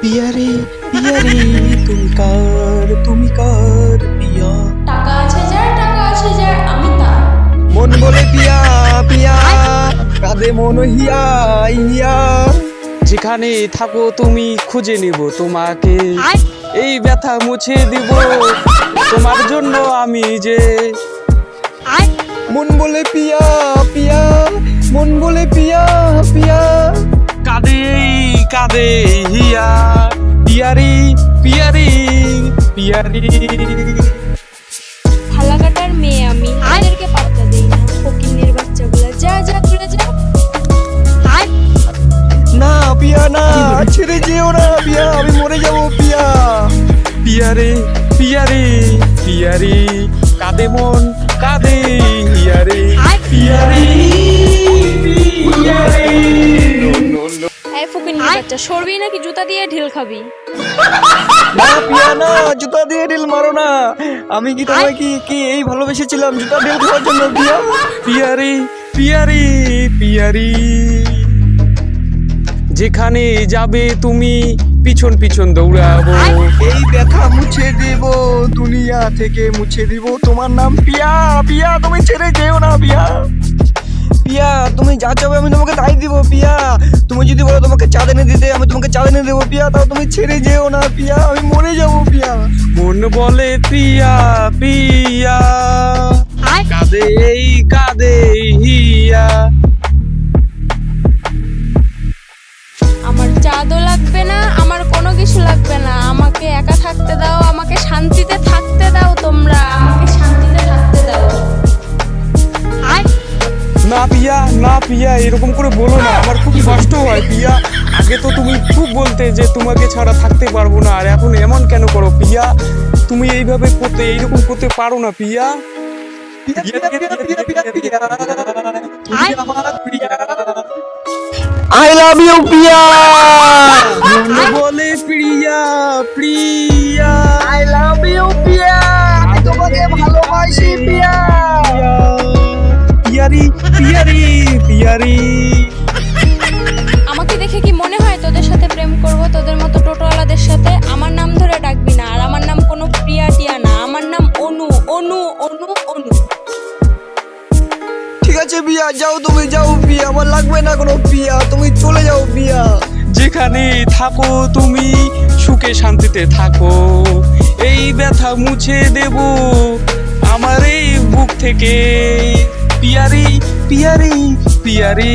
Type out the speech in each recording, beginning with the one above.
পিয়া রে পিয়া রে, তুমি কার পিয়া? টাকা আছে যার আমি তার। মন বলে পিয়া পিয়া, কাঁদে মন হিয়া হিয়া। যেখানে থাকো তুমি খুঁজে নিব তোমাকে, এই ব্যথা মুছে দিব তোমার জন্য আমি যে। মন বলে পিয়া পিয়া, মন বলে পিয়া পিয়া, কাঁদে হিয়া পিয়ারি পিয়ারি পিয়ারি। ফালাকাটার মেয়ে আমি, এদেরকে পাত্তা দেই না। ফকিন্নির বাচ্চাগুলা যা তুলে যা। না পিয়া না, ছেড়ে যেও না পিয়া, আমি মরে যাবো পিয়া। পিয়ারে পিয়ারে পিয়ারি, কাঁদে মন কাঁদে হিয়ারে পিয়ারি পিয়ারি। এই ফকিন্নির বাচ্চা, সরবি নাকি জুতা দিয়ে ঢিল খাবি? না পিয়া না, জুতা দিয়ে ঢিল মারো না। আমি কি তোমায় কি এই ভালোবেসেছিলাম জুতা ঢিল খাওয়ার জন্য পিয়া? পিয়ারি পিয়ারি পিয়ারি। যেখানে যাবে তুমি পিছন পিছন দৌড়াবো, এই ব্যথা মুছে দেব দুনিয়া থেকে মুছে দিব তোমার নাম পিয়া পিয়া। তুমি ছেড়ে যেও না পিয়া পিয়া, তুমি যা চাবে আমি তোমাকে তাই দিব পিয়া। তুমি যদি বলো তোমাকে চাঁদ এনে দিতে, আমি তোমাকে চাঁদ এনে দেবো পিয়া। তাও তুমি ছেড়ে যেও না পিয়া, আমি মরে যাবো পিয়া। মন বলে পিয়া পিয়া, কাঁদে হিয়া। আমার চাঁদও লাগবে না, আমার কোনো কিছু লাগবে না। আমাকে একা থাকতে দাও, আমাকে শান্তিতে থাকতে দাও। তোমরা আমাকে শান্তিতে থাকতে দাও। না পিয়া না পিয়া, এরকম করে বলো না, আমার খুব কষ্ট হয় পিয়া। আগে তো তুমি খুব বলতে যে তোমাকে ছাড়া থাকতে পারবো না, আর এখন এমন কেন করো পিয়া? তুমি এইভাবে করতে, এইরকম করতে পারো না পিয়া। আই লাভ ইউ পিয়া, বলে প্রিয়া প্রিয়া। আই লাভ ইউ পিয়া, আমি তোমাকে ভালোবাসি পিয়া। পিয়ারি পিয়ারি পিয়ারি। আমাকে দেখে কি মনে হয় তোদের সাথে প্রেম করব? তোদের মতো টোটোওয়ালাদের সাথে আমার নাম ধরে ডাকবি না। আর আমার নাম কোনো প্রিয়া টিয়া না, আমার নাম অনু অনু অনু অনু। ঠিক আছে পিয়া, যাও তুমি যাও পিয়া, আমার লাগবে না কোনো পিয়া, তুমি চলে যাও পিয়া। যেখানে থাকো তুমি সুখে শান্তিতে থাকো, এই ব্যথা মুছে দেব আমার এই বুক থেকে। পিয়ারি পিয়ারি পিয়ারি।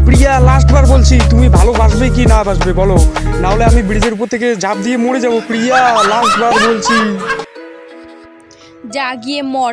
প্রিয়া লাস্ট বার বলছি, তুমি ভালোবাসবে কি না বাসবে বলো, না হলে আমি ব্রিজের উপর থেকে ঝাঁপ দিয়ে মরে যাবো। প্রিয়া লাস্ট বার বলছি। যা গিয়ে মর।